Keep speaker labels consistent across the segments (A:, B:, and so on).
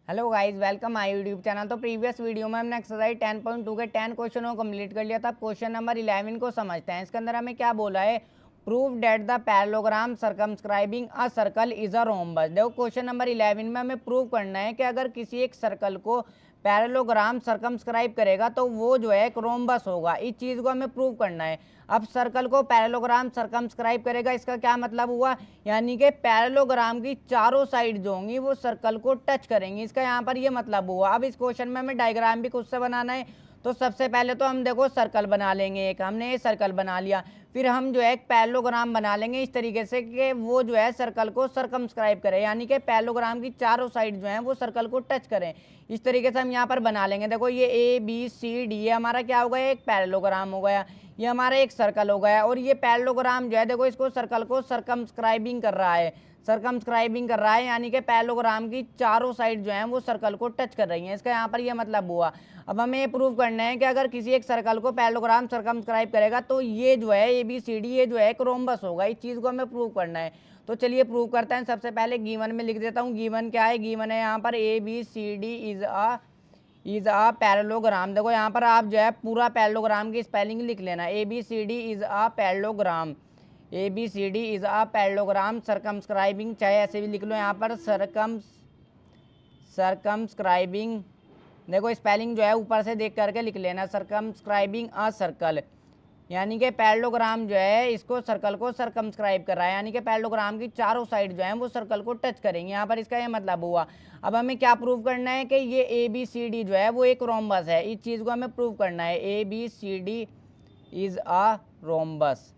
A: Hello guys, welcome my YouTube channel. तो previous video में हमने एक्सरसाइज 10.2 के 10 क्वेश्चनों को कंप्लीट कर लिया था। क्वेश्चन नंबर 11 को समझते हैं। इसके अंदर हमें क्या बोला है, prove that the parallelogram circumscribing a circle is a rhombus. देखो क्वेश्चन नंबर 11 में हमें प्रूव करना है कि अगर किसी एक सर्कल को पैरेललोग्राम सर्कमस्क्राइब करेगा तो वो जो है एक रोम्बस होगा। इस चीज़ को हमें प्रूव करना है। अब सर्कल को पैरेललोग्राम सर्कमस्क्राइब करेगा, इसका क्या मतलब हुआ, यानी कि पैरेललोग्राम की चारों साइड जो होंगी वो सर्कल को टच करेंगी। इसका यहाँ पर ये मतलब हुआ। अब इस क्वेश्चन में हमें डायग्राम भी खुद से बनाना है। तो सबसे पहले तो हम देखो सर्कल बना लेंगे। एक हमने ये सर्कल बना लिया, फिर हम जो है एक पैरेललोग्राम बना लेंगे इस तरीके से कि वो जो है सर्कल को सर्कमस्क्राइब करे, यानी कि पैरेललोग्राम की चारों साइड जो है वो सर्कल को टच करें। इस तरीके से हम यहाँ पर बना लेंगे। देखो ये ए बी सी डी, ये हमारा क्या हो गया, एक पैरेललोग्राम हो गया। ये हमारा एक सर्कल हो गया और ये पैरेललोग्राम जो है देखो इसको सर्कल को सर्कमस्क्राइबिंग कर रहा है, सर्कमस्क्राइबिंग कर रहा है, यानी कि पैरेललोग्राम की चारों साइड जो है वो सर्कल को टच कर रही हैं। इसका यहाँ पर ये मतलब हुआ। अब हमें ये प्रूव करना है कि अगर किसी एक सर्कल को पैरेललोग्राम सर्कमस्क्राइब करेगा तो ये जो है ए बी सी डी, ये जो है एक रोम्बस होगा। इस चीज़ को हमें प्रूव करना है। तो चलिए प्रूव करते हैं। सबसे पहले गिवन में लिख देता हूँ। गिवन क्या है, गिवन है यहाँ पर A B C D is a parallelogram. देखो यहाँ पर आप जो है पूरा पैरेललोग्राम की स्पेलिंग लिख लेना। A B C D is a parallelogram, A B C D is a parallelogram circumscribing, चाहे ऐसे भी लिख लो यहाँ पर सर्कमस्क्राइबिंग। देखो स्पेलिंग जो है ऊपर से देख करके लिख लेना, सर्कमस्क्राइबिंग अ सर्कल, यानी कि पैरेललोग्राम जो है इसको सर्कल को सर्कमस्क्राइब कर रहा है, यानी कि पैरेललोग्राम की चारों साइड जो है वो सर्कल को टच करेंगे। यहाँ पर इसका ये मतलब हुआ। अब हमें क्या प्रूव करना है कि ये ए बी सी डी जो है वो एक रोम्बस है। इस चीज़ को हमें प्रूव करना है, A B C D is a rhombus.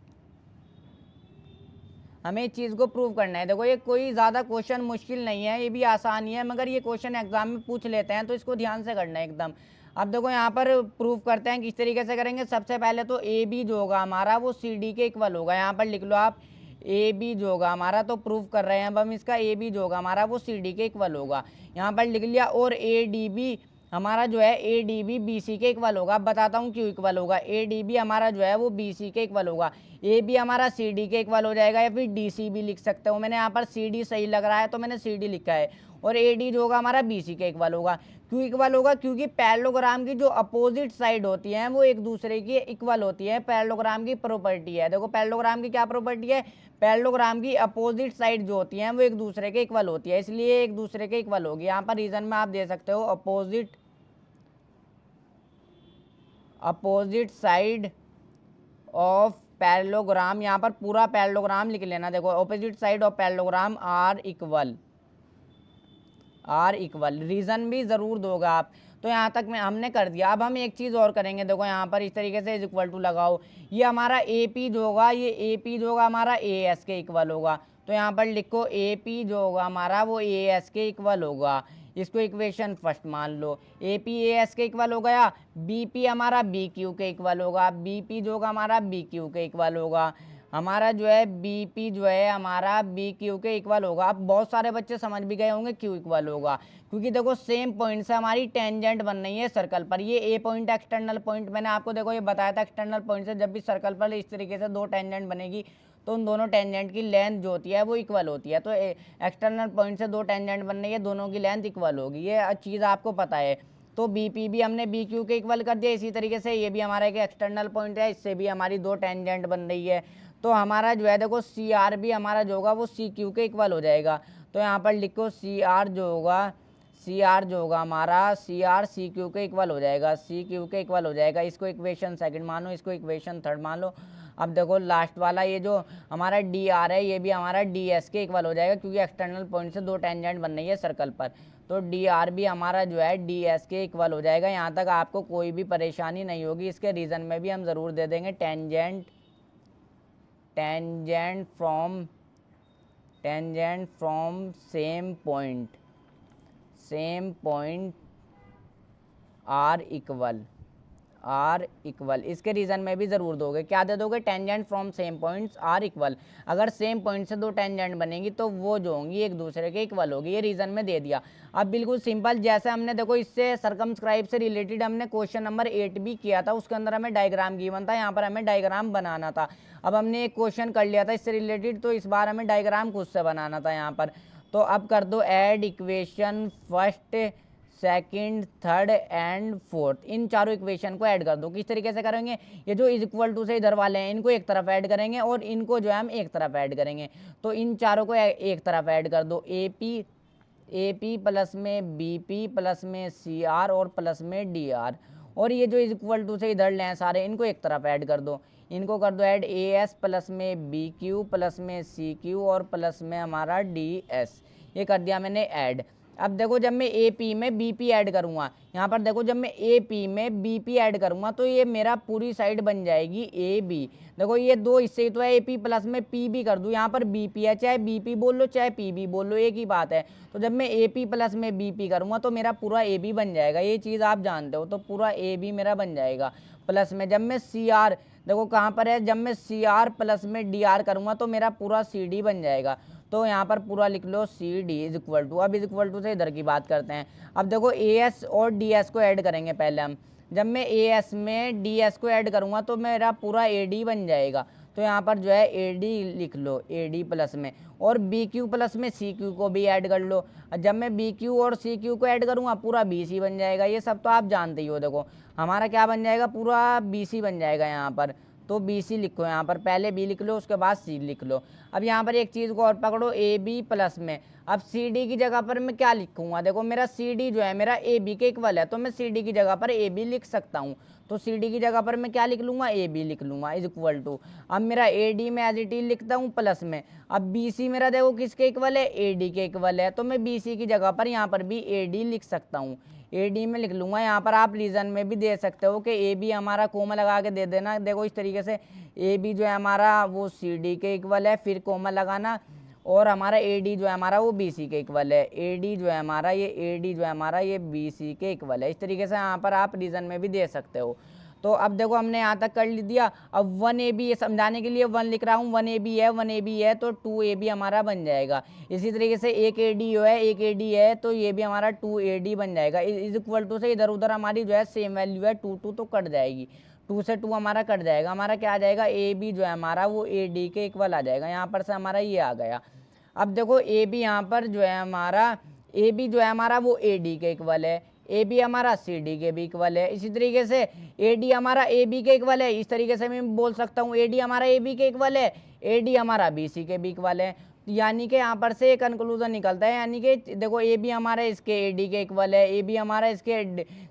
A: हमें इस चीज़ को प्रूव करना है। देखो ये कोई ज़्यादा क्वेश्चन मुश्किल नहीं है, ये भी आसान ही है, मगर ये क्वेश्चन एग्जाम में पूछ लेते हैं तो इसको ध्यान से करना है एकदम। अब देखो यहाँ पर प्रूव करते हैं किस तरीके से करेंगे। सबसे पहले तो ए बी जो होगा हमारा वो सी डी के इक्वल होगा। यहाँ पर लिख लो आप, ए बी जो होगा हमारा, तो प्रूव कर रहे हैं अब हम इसका, ए बी जो होगा हमारा वो सी डी के इक्वल होगा। यहाँ पर लिख लिया। और ए डी बी हमारा जो है, A D B B C के इक्वल होगा। अब बताता हूँ क्यों इक्वल होगा। ए डी बी हमारा जो है वो बी सी के इक्वल होगा। ए बी हमारा सी डी के इक्वल हो जाएगा, या फिर डी सी भी लिख सकते हो। मैंने यहाँ पर सी डी सही लग रहा है तो मैंने सी डी लिखा है। और ए डी जो होगा हमारा बी सी के इक्वल होगा। क्यों इक्वल होगा, क्योंकि पैरेललोग्राम की जो अपोजिट साइड होती हैं वो एक दूसरे की इक्वल होती है। पैरेललोग्राम की प्रॉपर्टी है। देखो पैरेललोग्राम की क्या प्रॉपर्टी है, पैरेललोग्राम की अपोजिट साइड जो होती हैं वो एक दूसरे के इक्वल होती है, इसलिए एक दूसरे के इक्वल होगी। यहाँ पर रीजन में आप दे सकते हो अपोजिट साइड ऑफ पैरेललोग्राम। यहाँ पर पूरा पैरेललोग्राम लिख लेना। देखो opposite side of parallelogram are equal, reason भी ज़रूर दोगे आप। तो यहाँ तक में हमने कर दिया। अब हम एक चीज़ और करेंगे। देखो यहाँ पर इस तरीके से इज इक्वल टू लगाओ। ये हमारा ए पी जो होगा, ये ए पी जो होगा हमारा ए एस के इक्वल होगा। तो यहाँ पर लिखो ए पी जो होगा हमारा वो ए एस के इक्वल होगा। इसको इक्वेशन फर्स्ट मान लो। ए पी ए एस के इक्वल हो गया। बी पी हमारा बी क्यू के इक्वल होगा। बी पी जो होगा हमारा बी क्यू के इक्वल होगा। हमारा जो है बी पी जो है हमारा बी क्यू के इक्वल होगा। अब बहुत सारे बच्चे समझ भी गए होंगे क्यू इक्वल होगा, क्योंकि देखो सेम पॉइंट से हमारी टेंजेंट बन रही है सर्कल पर। ये ए पॉइंट एक्सटर्नल पॉइंट, मैंने आपको देखो ये बताया था, एक्सटर्नल पॉइंट से जब भी सर्कल पर इस तरीके से दो टेंजेंट बनेगी तो उन दोनों टेंजेंट की लेंथ जो होती है वो इक्वल होती है। तो एक्सटर्नल पॉइंट से दो टेंजेंट बन रही है, दोनों की लेंथ इक्वल होगी, ये चीज़ आपको पता है। तो बी पी भी हमने बी क्यू के इक्वल कर दिया। इसी तरीके से ये भी हमारा एक एक्सटर्नल पॉइंट है, इससे भी हमारी दो टेंजेंट बन रही है। तो हमारा जो है देखो सी आर भी हमारा जो होगा वो सी क्यू के इक्वल हो जाएगा। तो यहाँ पर लिखो सी आर जो होगा हमारा सी आर सी क्यू के इक्वल हो जाएगा, सी क्यू के इक्वल हो जाएगा। इसको इक्वेशन सेकंड मान लो, इसको इक्वेशन थर्ड मान लो। अब देखो लास्ट वाला ये जो हमारा डी आर है ये भी हमारा डी एस के इक्वल हो जाएगा, क्योंकि एक्सटर्नल पॉइंट से दो टेंजेंट बन रही है सर्कल पर। तो डी आर भी हमारा जो है डी एस के इक्वल हो जाएगा। यहाँ तक आपको कोई भी परेशानी नहीं होगी। इसके रीज़न में भी हम ज़रूर दे देंगे tangent from same point are equal. इसके रीज़न में भी ज़रूर दोगे। क्या दे दोगे, tangent from same points are equal. अगर सेम पॉइंट से दो टेंजेंट बनेंगी तो वो जो होंगी एक दूसरे के इक्वल होगी, ये रीज़न में दे दिया। अब बिल्कुल सिंपल, जैसे हमने देखो इससे सर्कमस्क्राइब से रिलेटेड हमने क्वेश्चन नंबर 8 भी किया था, उसके अंदर हमें डायग्राम गिवन था, यहाँ पर हमें डायग्राम बनाना था। अब हमने एक क्वेश्चन कर लिया था इससे रिलेटेड, तो इस बार हमें डायग्राम खुद से बनाना था यहाँ पर। तो अब कर दो add equation first, second, third and fourth, इन चारों इक्वेशन को ऐड कर दो। किस तरीके से करेंगे, ये जो इज इक्वल टू से इधर वाले हैं इनको एक तरफ ऐड करेंगे और इनको जो है हम एक तरफ ऐड करेंगे। तो इन चारों को एक तरफ ऐड कर दो, ए पी प्लस में बी पी प्लस में सी आर और प्लस में डी आर। और ये जो इज इक्वल टू से इधर लें सारे, इनको एक तरफ ऐड कर दो। इनको कर दो ऐड ए एस प्लस में बी क्यू प्लस में सी क्यू और प्लस में हमारा डी एस, ये कर दिया मैंने ऐड। अब देखो जब मैं ए पी में बी पी ऐड करूँगा, यहाँ पर देखो जब मैं ए पी में बी पी ऐड करूँगा तो ये मेरा पूरी साइड बन जाएगी ए बी। देखो ये दो इससे तो है, ए पी प्लस में पी भी कर दूँ, यहाँ पर बी पी है, चाहे बी पी बोल लो चाहे पी बी बोल लो एक ही बात है। तो जब मैं ए पी प्लस में बी पी करूँगा तो मेरा पूरा ए बी बन जाएगा, ये चीज़ आप जानते हो। तो पूरा ए बी मेरा बन जाएगा। प्लस में जब मैं सी आर, देखो कहाँ पर है, जब मैं सी आर प्लस में डी आर करूँगा तो मेरा पूरा सी डी बन जाएगा। तो यहाँ पर पूरा लिख लो C D is equal to, अब इज इक्वल टू से इधर की बात करते हैं। अब देखो ए एस और डी एस को ऐड करेंगे पहले हम। जब मैं ए एस में डी एस को ऐड करूँगा तो मेरा पूरा ए डी बन जाएगा। तो यहाँ पर जो है ए डी लिख लो, ए डी प्लस में, और बी क्यू प्लस में सी क्यू को भी ऐड कर लो। जब मैं बी क्यू और सी क्यू को ऐड करूँगा पूरा बी सी बन जाएगा। ये सब तो आप जानते ही हो। देखो हमारा क्या बन जाएगा, पूरा बी सी बन जाएगा यहाँ पर। तो बी सी लिखो, यहाँ पर पहले बी लिख लो उसके बाद सी लिख लो। अब यहाँ पर एक चीज़ को और पकड़ो, ए बी प्लस में, अब सी डी की जगह पर मैं क्या लिखूँगा, देखो मेरा सी डी जो है मेरा ए बी के इक्वल है, तो मैं सी डी की जगह पर ए बी लिख सकता हूँ। तो सी डी की जगह पर मैं क्या लिख लूँगा, ए बी लिख लूँगा इज इक्वल टू। अब मेरा ए डी में एज इट इज लिखता हूँ प्लस में। अब बी सी मेरा देखो किसके इक्वल है, ए डी के इक्वल है, तो मैं बी सी की जगह पर यहाँ पर भी ए डी लिख सकता हूँ, ए डी में लिख लूँगा। यहाँ पर आप रीज़न में भी दे सकते हो कि ए बी हमारा कोमा लगा के दे देना। देखो इस तरीके से ए बी जो है हमारा वो सी डी के इक्वल है, फिर कोमा लगाना, और हमारा ए डी जो है हमारा वो बी सी के इक्वल है। ए डी जो है हमारा ये ए डी जो है हमारा ये बी सी के इक्वल है। इस तरीके से यहाँ पर आप रीज़न में भी दे सकते हो। तो अब देखो हमने यहाँ तक कर दिया। अब 1 ए बी, ये समझाने के लिए 1 लिख रहा हूँ, 1 ए बी है, 1 ए बी है तो 2 ए बी हमारा बन जाएगा। इसी तरीके से एक ए डी है, एक ए डी है तो ये भी हमारा 2 ए डी बन जाएगा। इज इक्वल टू से इधर उधर हमारी जो है सेम वैल्यू है, 2 2 तो कट जाएगी, 2 से 2 हमारा कट जाएगा। हमारा क्या आ जाएगा, ए बी जो है हमारा वो ए डी के इक्वल आ जाएगा। यहाँ पर से हमारा ये आ गया। अब देखो ए बी यहाँ पर जो है हमारा, ए बी जो है हमारा वो ए डी के इक्वल है, ए बी हमारा सी डी के भी इक्वल है। इसी तरीके से ए डी हमारा ए बी के इक्वल है। इस तरीके से मैं बोल सकता हूँ ए डी हमारा ए बी के इक्वल है, ए डी हमारा बी सी के भी इक्वल है। यानी कि यहाँ पर से एक कंक्लूजन निकलता है, यानी कि देखो ए बी हमारा इसके ए डी के इक्वल है, ए बी हमारा इसके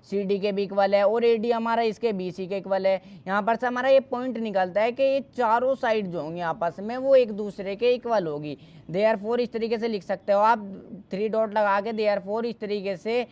A: सी डी के भी इक्वल है, और ए डी हमारा इसके बी सी के इक्वल है। यहाँ पर से हमारा ये पॉइंट निकलता है कि ये चारों साइड जो होंगी आपस में वो एक दूसरे के इक्वल होगी। देयरफॉर इस तरीके से लिख सकते हो आप, 3 डॉट लगा के देयरफॉर इस तरीके से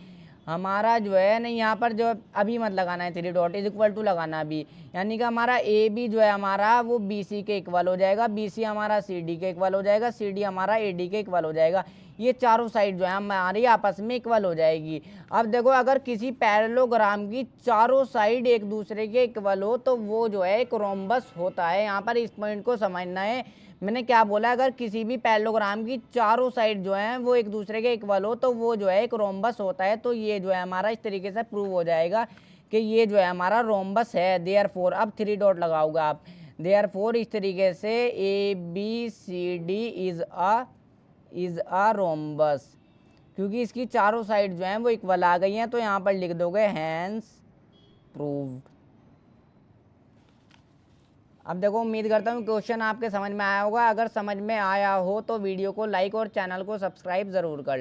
A: हमारा जो है नहीं, यहाँ पर जो अभी मत लगाना है 3 डॉट, इज इक्वल टू लगाना अभी। यानी कि हमारा ए बी जो है हमारा वो बी सी के इक्वल हो जाएगा, बी सी हमारा सी डी के इक्वल हो जाएगा, सी डी हमारा ए डी के इक्वल हो जाएगा। ये चारों साइड जो है हमारी आपस में इक्वल हो जाएगी। अब देखो अगर किसी पैरेललोग्राम की चारों साइड एक दूसरे के इक्वल हो तो वो जो है एक रोम्बस होता है। यहाँ पर इस पॉइंट को समझना है, मैंने क्या बोला, अगर किसी भी पैरेललोग्राम की चारों साइड जो है वो एक दूसरे के इक्वल हो तो वो जो है एक रोम्बस होता है। तो ये जो है हमारा इस तरीके से प्रूव हो जाएगा कि ये जो है हमारा रोम्बस है। देयरफॉर अब 3 डॉट लगाओगा आप, देयरफॉर इस तरीके से A B C D is a rhombus, क्योंकि इसकी चारों साइड जो हैं वो इक्वल आ गई हैं। तो यहाँ पर लिख दोगे हैंस प्रूव्ड। अब देखो उम्मीद करता हूँ क्वेश्चन आपके समझ में आया होगा। अगर समझ में आया हो तो वीडियो को लाइक और चैनल को सब्सक्राइब ज़रूर कर